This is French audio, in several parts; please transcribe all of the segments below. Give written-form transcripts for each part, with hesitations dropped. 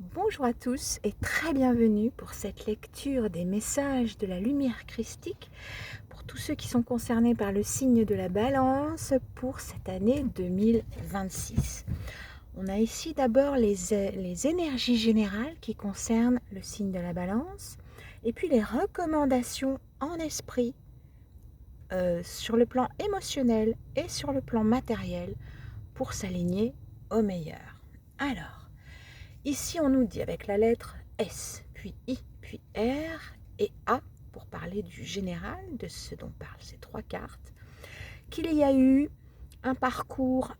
Bonjour à tous et très bienvenue pour cette lecture des messages de la lumière christique pour tous ceux qui sont concernés par le signe de la balance pour cette année 2026. On a ici d'abord les énergies générales qui concernent le signe de la balance et puis les recommandations en esprit sur le plan émotionnel et sur le plan matériel pour s'aligner au meilleur. Alors, ici, on nous dit avec la lettre S, puis I, puis R et A, pour parler du général, de ce dont parlent ces trois cartes, qu'il y a eu un parcours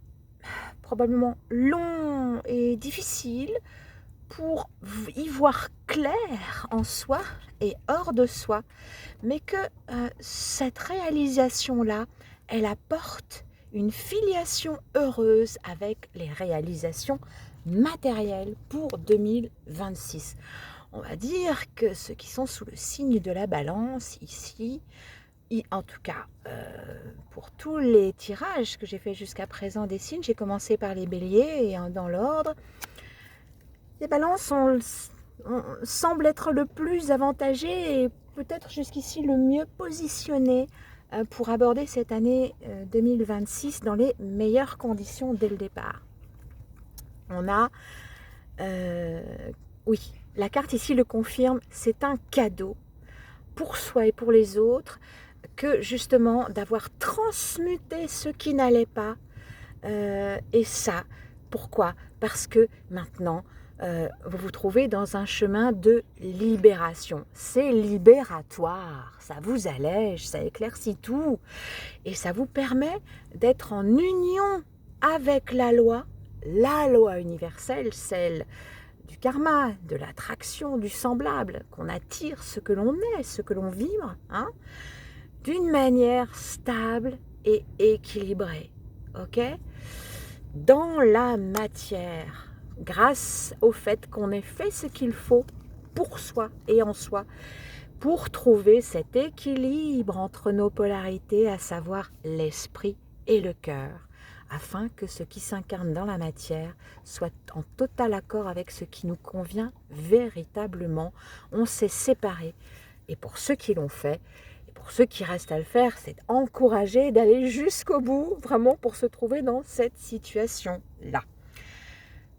probablement long et difficile pour y voir clair en soi et hors de soi, mais que cette réalisation-là, elle apporte une filiation heureuse avec les réalisations matérielles pour 2026. On va dire que ceux qui sont sous le signe de la balance ici, en tout cas pour tous les tirages que j'ai fait jusqu'à présent des signes, j'ai commencé par les béliers et dans l'ordre, les balances semblent être le plus avantagés et peut-être jusqu'ici le mieux positionnés pour aborder cette année 2026 dans les meilleures conditions dès le départ. On a, oui, la carte ici le confirme, c'est un cadeau pour soi et pour les autres que justement d'avoir transmuté ce qui n'allait pas. Et ça, pourquoi? Parce que maintenant, vous vous trouvez dans un chemin de libération. C'est libératoire, ça vous allège, ça éclaircit tout et ça vous permet d'être en union avec la loi universelle, celle du karma, de l'attraction, du semblable, qu'on attire ce que l'on est, ce que l'on vibre, hein, d'une manière stable et équilibrée. Ok? Dans la matière, grâce au fait qu'on ait fait ce qu'il faut pour soi et en soi, pour trouver cet équilibre entre nos polarités, à savoir l'esprit et le cœur, afin que ce qui s'incarne dans la matière soit en total accord avec ce qui nous convient véritablement. On s'est séparés. Et pour ceux qui l'ont fait, et pour ceux qui restent à le faire, c'est encourager d'aller jusqu'au bout, vraiment pour se trouver dans cette situation-là.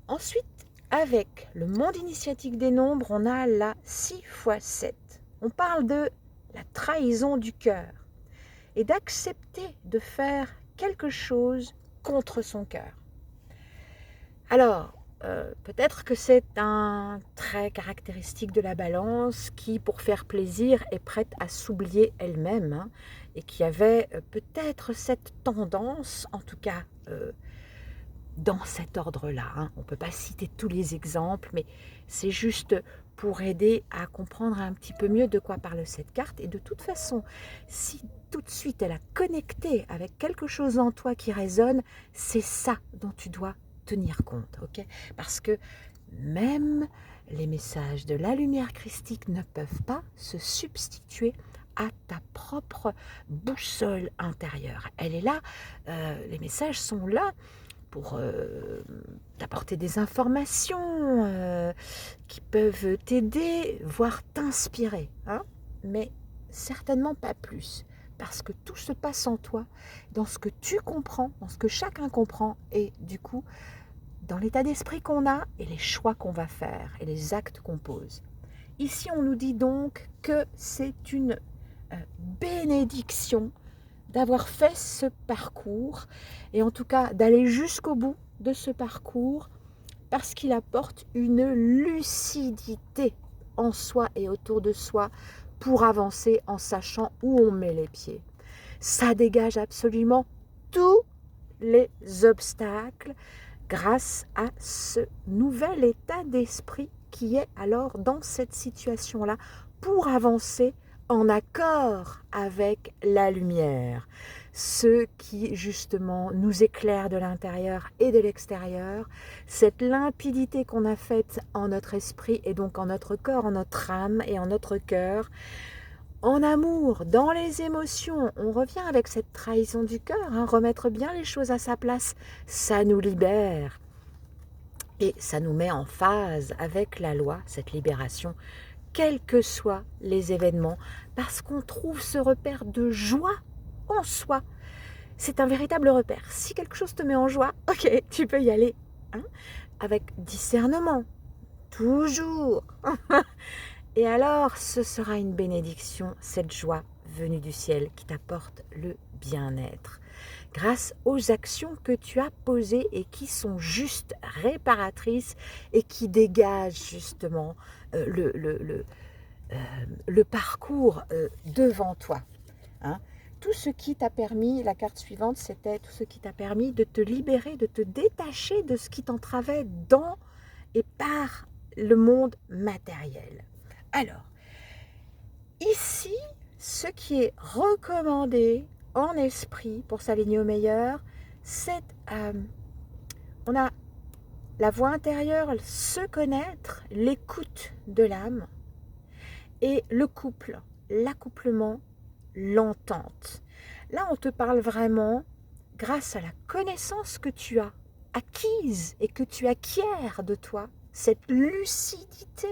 Ensuite, avec le monde initiatique des nombres, on a la 6 x 7. On parle de la trahison du cœur et d'accepter de faire quelque chose contre son cœur. Alors, peut-être que c'est un trait caractéristique de la balance qui, pour faire plaisir, est prête à s'oublier elle-même, hein, et qui avait peut-être cette tendance, en tout cas dans cet ordre-là. Hein. On ne peut pas citer tous les exemples, mais c'est juste pour aider à comprendre un petit peu mieux de quoi parle cette carte. Et de toute façon, si tout de suite elle a connecté avec quelque chose en toi qui résonne, c'est ça dont tu dois tenir compte, ok? Parce que même les messages de la lumière christique ne peuvent pas se substituer à ta propre boussole intérieure. Elle est là, les messages sont là pour t'apporter des informations qui peuvent t'aider, voire t'inspirer, hein, mais certainement pas plus. Parce que tout se passe en toi, dans ce que tu comprends, dans ce que chacun comprend, et du coup, dans l'état d'esprit qu'on a et les choix qu'on va faire et les actes qu'on pose. Ici, on nous dit donc que c'est une bénédiction d'avoir fait ce parcours et en tout cas d'aller jusqu'au bout de ce parcours parce qu'il apporte une lucidité en soi et autour de soi pour avancer en sachant où on met les pieds. Ça dégage absolument tous les obstacles grâce à ce nouvel état d'esprit qui est alors dans cette situation-là pour avancer en accord avec la lumière, ce qui justement nous éclaire de l'intérieur et de l'extérieur, cette limpidité qu'on a faite en notre esprit et donc en notre corps, en notre âme et en notre cœur, en amour, dans les émotions. On revient avec cette trahison du cœur, hein, remettre bien les choses à sa place, ça nous libère. Et ça nous met en phase avec la loi, cette libération, quels que soient les événements, parce qu'on trouve ce repère de joie en soi. C'est un véritable repère. Si quelque chose te met en joie, ok, tu peux y aller, hein, avec discernement, toujours. Et alors, ce sera une bénédiction, cette joie venue du ciel qui t'apporte le bien-être. Grâce aux actions que tu as posées et qui sont juste réparatrices et qui dégagent justement le parcours devant toi. Hein. Tout ce qui t'a permis, la carte suivante, c'était tout ce qui t'a permis de te libérer, de te détacher de ce qui t'entravait dans et par le monde matériel. Alors, ici, ce qui est recommandé en esprit pour s'aligner au meilleur, c'est on a la voix intérieure, se connaître, l'écoute de l'âme et le couple, l'accouplement, l'entente. Là, on te parle vraiment grâce à la connaissance que tu as acquise et que tu acquiers de toi, cette lucidité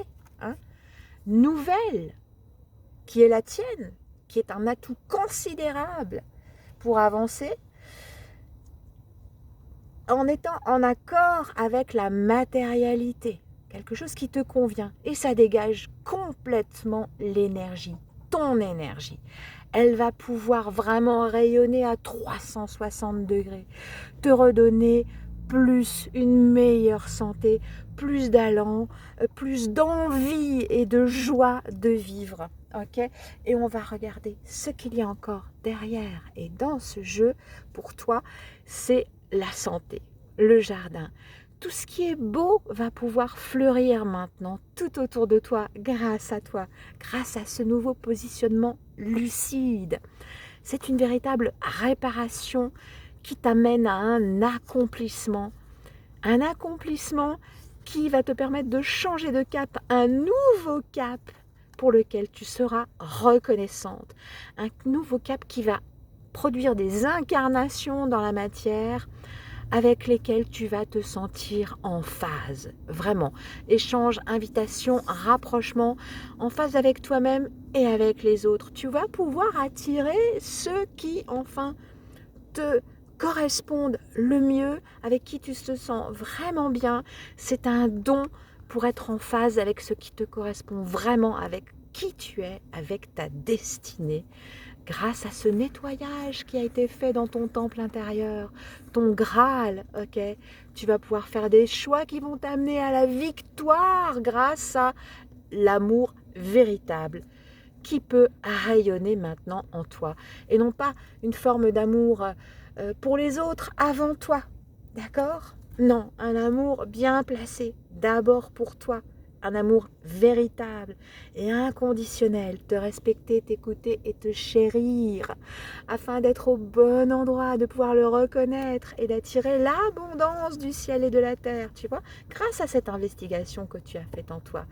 nouvelle qui est la tienne, qui est un atout considérable pour avancer en étant en accord avec la matérialité, quelque chose qui te convient. Et ça dégage complètement l'énergie, ton énergie. Elle va pouvoir vraiment rayonner à 360 degrés, te redonner une meilleure santé, plus d'allant, plus d'envie et de joie de vivre. Okay, et on va regarder ce qu'il y a encore derrière. Et dans ce jeu, pour toi, c'est la santé, le jardin. Tout ce qui est beau va pouvoir fleurir maintenant tout autour de toi, grâce à toi, grâce à ce nouveau positionnement lucide. C'est une véritable réparation qui t'amène à un accomplissement qui va te permettre de changer de cap, un nouveau cap pour lequel tu seras reconnaissante. Un nouveau cap qui va produire des incarnations dans la matière avec lesquelles tu vas te sentir en phase. Vraiment. Échange, invitation, rapprochement, en phase avec toi-même et avec les autres. Tu vas pouvoir attirer ceux qui, enfin, te correspondent le mieux, avec qui tu te sens vraiment bien. C'est un don pour être en phase avec ce qui te correspond vraiment, avec qui tu es, avec ta destinée, grâce à ce nettoyage qui a été fait dans ton temple intérieur, ton Graal, ok, tu vas pouvoir faire des choix qui vont t'amener à la victoire grâce à l'amour véritable qui peut rayonner maintenant en toi. Et non pas une forme d'amour pour les autres avant toi, d'accord? Non, un amour bien placé, d'abord pour toi. Un amour véritable et inconditionnel, te respecter, t'écouter et te chérir, afin d'être au bon endroit, de pouvoir le reconnaître et d'attirer l'abondance du ciel et de la terre, tu vois, grâce à cette investigation que tu as faite en toi,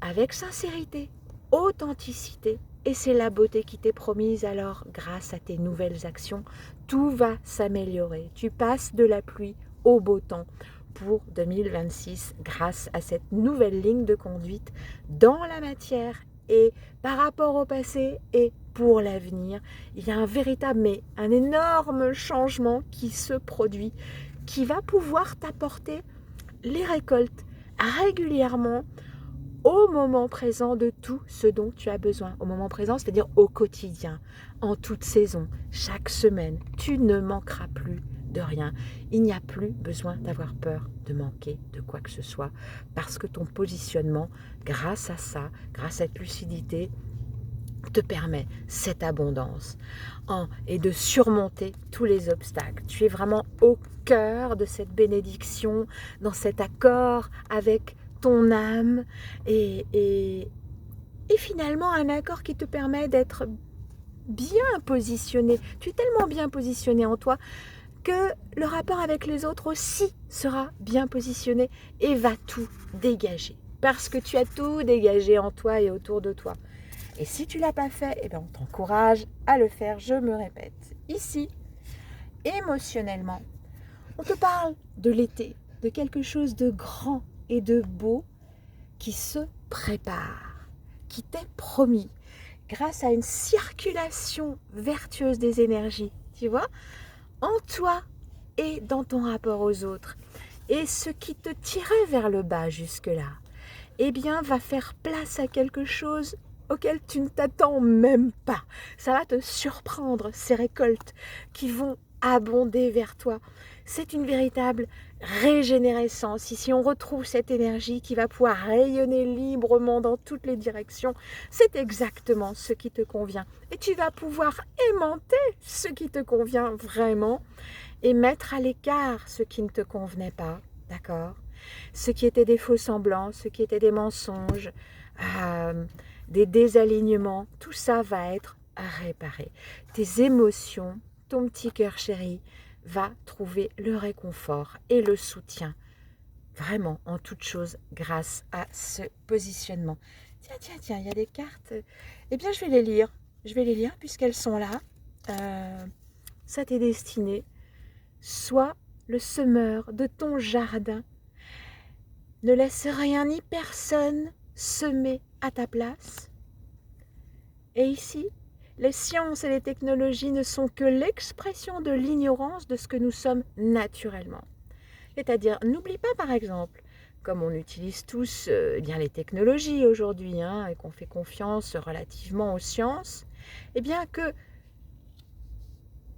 avec sincérité, authenticité, et c'est la beauté qui t'est promise. Alors, grâce à tes nouvelles actions, tout va s'améliorer. Tu passes de la pluie au beau temps pour 2026 grâce à cette nouvelle ligne de conduite dans la matière et par rapport au passé et pour l'avenir. Il y a un véritable, mais un énorme changement qui se produit, qui va pouvoir t'apporter les récoltes régulièrement au moment présent de tout ce dont tu as besoin. Au moment présent, c'est-à-dire au quotidien, en toute saison, chaque semaine. Tu ne manqueras plus de rien. Il n'y a plus besoin d'avoir peur de manquer de quoi que ce soit, parce que ton positionnement, grâce à ça, grâce à cette lucidité, te permet cette abondance et de surmonter tous les obstacles. Tu es vraiment au cœur de cette bénédiction, dans cet accord avec ton âme et finalement un accord qui te permet d'être bien positionné. Tu es tellement bien positionné en toi que le rapport avec les autres aussi sera bien positionné et va tout dégager. Parce que tu as tout dégagé en toi et autour de toi. Et si tu ne l'as pas fait, eh bien on t'encourage à le faire, je me répète. Ici, émotionnellement, on te parle de l'été. de quelque chose de grand et de beau qui se prépare, qui t'est promis, grâce à une circulation vertueuse des énergies, tu vois, en toi et dans ton rapport aux autres. Et ce qui te tirait vers le bas jusque-là, eh bien, va faire place à quelque chose auquel tu ne t'attends même pas. Ça va te surprendre, ces récoltes qui vont abonder vers toi. C'est une véritable régénérescence. Ici, on retrouve cette énergie qui va pouvoir rayonner librement dans toutes les directions. C'est exactement ce qui te convient. Et tu vas pouvoir aimanter ce qui te convient vraiment et mettre à l'écart ce qui ne te convenait pas. D'accord ? Ce qui étaient des faux semblants, ce qui étaient des mensonges, des désalignements, tout ça va être réparé. Tes émotions, ton petit cœur chéri, va trouver le réconfort et le soutien, vraiment en toute chose, grâce à ce positionnement. Tiens, il y a des cartes. Eh bien, je vais les lire. Je vais les lire puisqu'elles sont là. Ça t'est destiné. Sois le semeur de ton jardin. Ne laisse rien ni personne semer à ta place. Et ici, les sciences et les technologies ne sont que l'expression de l'ignorance de ce que nous sommes naturellement. C'est-à-dire, n'oublie pas par exemple, comme on utilise tous bien les technologies aujourd'hui, et qu'on fait confiance relativement aux sciences, eh bien que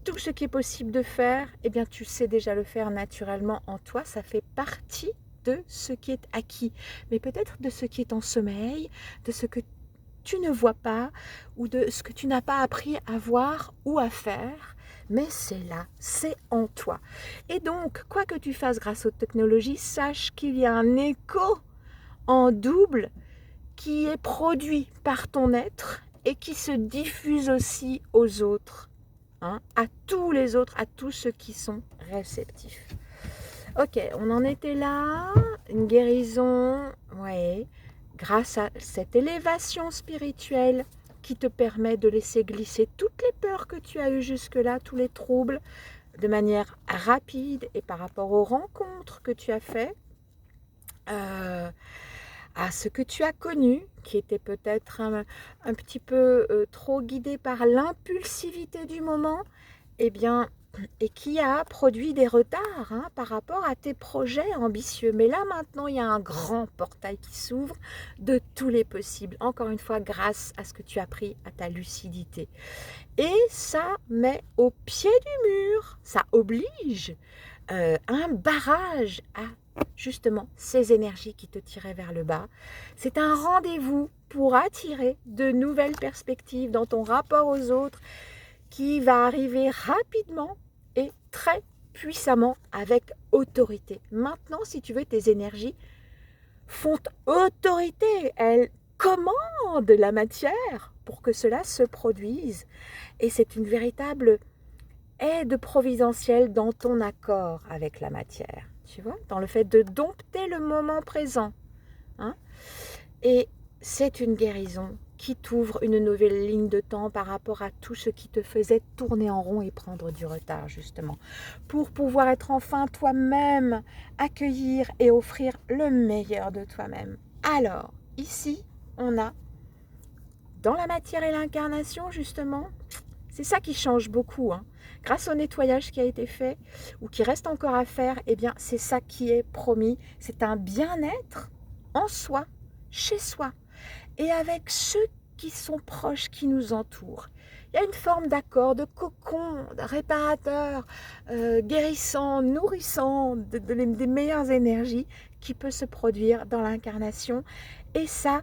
tout ce qui est possible de faire, eh bien tu sais déjà le faire naturellement en toi, ça fait partie de ce qui est acquis, mais peut-être de ce qui est en sommeil, de ce que tu ne vois pas ou de ce que tu n'as pas appris à voir ou à faire, mais c'est là, c'est en toi. Et donc, quoi que tu fasses grâce aux technologies, sache qu'il y a un écho en double qui est produit par ton être et qui se diffuse aussi aux autres, à tous les autres, à tous ceux qui sont réceptifs. Ok, on en était là, une guérison, ouais, grâce à cette élévation spirituelle qui te permet de laisser glisser toutes les peurs que tu as eues jusque-là, tous les troubles, de manière rapide et par rapport aux rencontres que tu as faites, à ce que tu as connu, qui était peut-être un petit peu trop guidé par l'impulsivité du moment, eh bien, et qui a produit des retards par rapport à tes projets ambitieux. Mais là, maintenant, il y a un grand portail qui s'ouvre de tous les possibles. Encore une fois, grâce à ce que tu as pris, à ta lucidité. Et ça met au pied du mur, ça oblige un barrage à justement ces énergies qui te tiraient vers le bas. C'est un rendez-vous pour attirer de nouvelles perspectives dans ton rapport aux autres qui va arriver rapidement et très puissamment avec autorité. Maintenant, si tu veux, tes énergies font autorité. Elles commandent la matière pour que cela se produise. Et c'est une véritable aide providentielle dans ton accord avec la matière. Tu vois, dans le fait de dompter le moment présent. Et c'est une guérison qui t'ouvre une nouvelle ligne de temps par rapport à tout ce qui te faisait tourner en rond et prendre du retard, justement. Pour pouvoir être enfin toi-même, accueillir et offrir le meilleur de toi-même. Alors, ici, on a, dans la matière et l'incarnation, justement, c'est ça qui change beaucoup. Grâce au nettoyage qui a été fait, ou qui reste encore à faire, eh bien, c'est ça qui est promis. C'est un bien-être en soi, chez soi, et avec ceux qui sont proches, qui nous entourent. Il y a une forme d'accord, de cocon, de réparateur, guérissant, nourrissant, des meilleures énergies qui peut se produire dans l'incarnation. Et ça,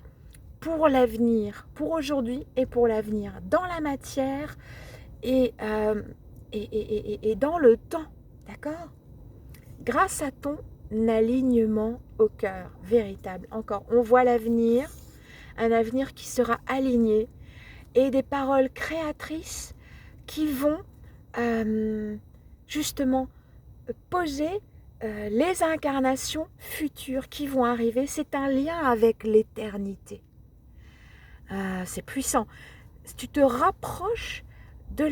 pour l'avenir, pour aujourd'hui et pour l'avenir, dans la matière et dans le temps, d'accord ? Grâce à ton alignement au cœur, véritable. Encore, on voit l'avenir, un avenir qui sera aligné et des paroles créatrices qui vont justement poser les incarnations futures qui vont arriver. C'est un lien avec l'éternité. C'est puissant. Tu te rapproches de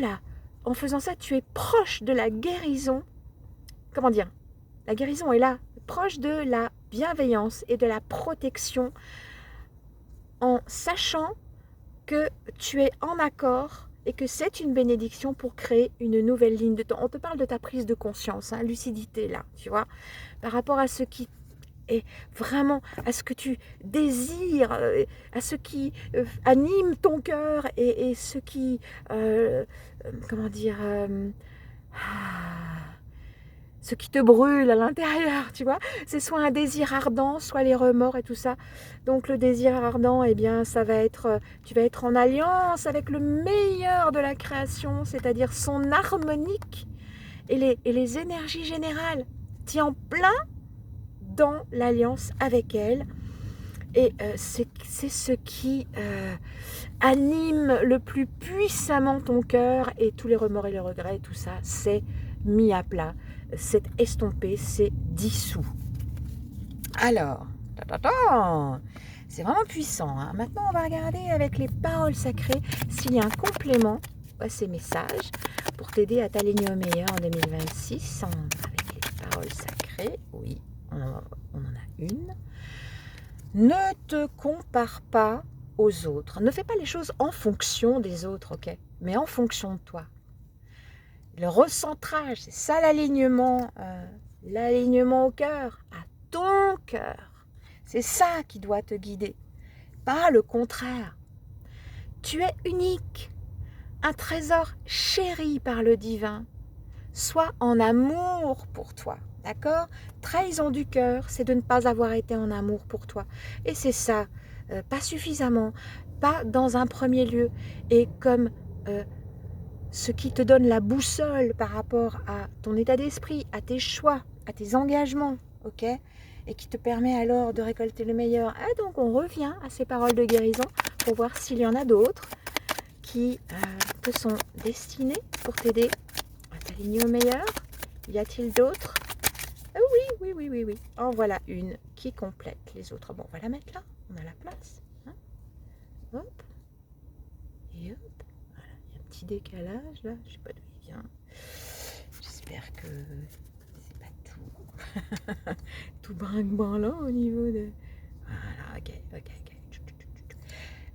en faisant ça, tu es proche de la guérison. Comment dire ? La guérison est là, proche de la bienveillance et de la protection, en sachant que tu es en accord et que c'est une bénédiction pour créer une nouvelle ligne de temps. On te parle de ta prise de conscience, hein, lucidité là, tu vois, par rapport à ce qui est vraiment, à ce que tu désires, à ce qui anime ton cœur et ce qui, comment dire, ce qui te brûle à l'intérieur, tu vois. C'est soit un désir ardent, soit les remords et tout ça. Donc le désir ardent, eh bien, ça va être, tu vas être en alliance avec le meilleur de la création, c'est-à-dire son harmonique et les énergies générales. Tu es en plein dans l'alliance avec elle. Et c'est ce qui anime le plus puissamment ton cœur, et tous les remords et les regrets, tout ça, c'est mis à plat, c'est estompé, c'est dissous. Alors, c'est vraiment puissant, hein. Maintenant, on va regarder avec les paroles sacrées s'il y a un complément à ces messages pour t'aider à t'aligner au meilleur en 2026 avec les paroles sacrées. Oui, on en a une. Ne te compare pas aux autres. Ne fais pas les choses en fonction des autres, ok? Mais en fonction de toi. Le recentrage, c'est ça l'alignement au cœur, à ton cœur. C'est ça qui doit te guider, pas le contraire. Tu es unique, un trésor chéri par le divin. Sois en amour pour toi. D'accord? Trahison du cœur, c'est de ne pas avoir été en amour pour toi. Et c'est ça, pas suffisamment, pas dans un premier lieu. Et comme ce qui te donne la boussole par rapport à ton état d'esprit, à tes choix, à tes engagements, ok? Et qui te permet alors de récolter le meilleur. Et donc on revient à ces paroles de guérison pour voir s'il y en a d'autres qui te sont destinées pour t'aider à t'aligner au meilleur. Y a-t-il d'autres? Oui. En voilà une qui complète les autres. Bon, on va la mettre là. On a la place. Hein, hop. Et hop. Voilà. Il y a un petit décalage là. Je sais pas d'où il vient. J'espère que c'est pas tout. tout brinque-branlant au niveau de... Voilà, ok.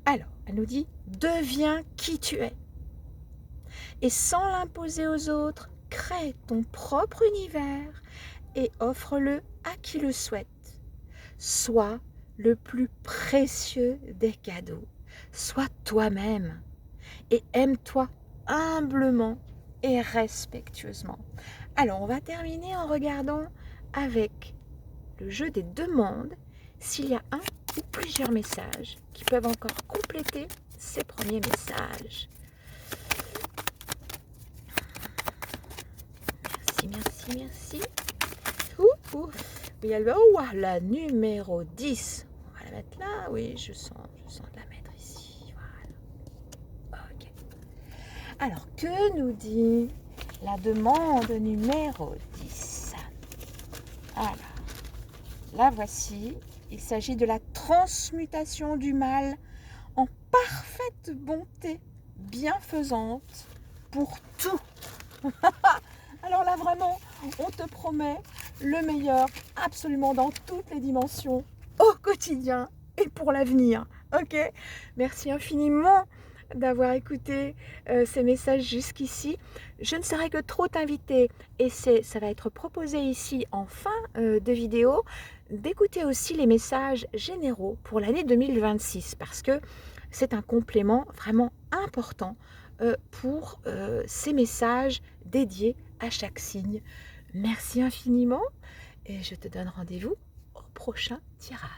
Alors, elle nous dit, deviens qui tu es. Et sans l'imposer aux autres, crée ton propre univers et offre-le à qui le souhaite. Sois le plus précieux des cadeaux. Sois toi-même et aime-toi humblement et respectueusement. Alors, on va terminer en regardant avec le jeu des demandes s'il y a un ou plusieurs messages qui peuvent encore compléter ces premiers messages. Merci. Oui, la numéro 10. On va la mettre là. Oui, je sens de la mettre ici. Voilà. Ok. Alors, que nous dit la demande numéro 10? Alors, la voici. Il s'agit de la transmutation du mal en parfaite bonté bienfaisante pour tout. Alors là, vraiment, on te promet le meilleur absolument dans toutes les dimensions, au quotidien et pour l'avenir. Ok? Merci infiniment d'avoir écouté ces messages jusqu'ici. Je ne saurais que trop t'inviter, et ça va être proposé ici en fin de vidéo, d'écouter aussi les messages généraux pour l'année 2026, parce que c'est un complément vraiment important pour ces messages dédiés à chaque signe. Merci infiniment et je te donne rendez-vous au prochain tirage.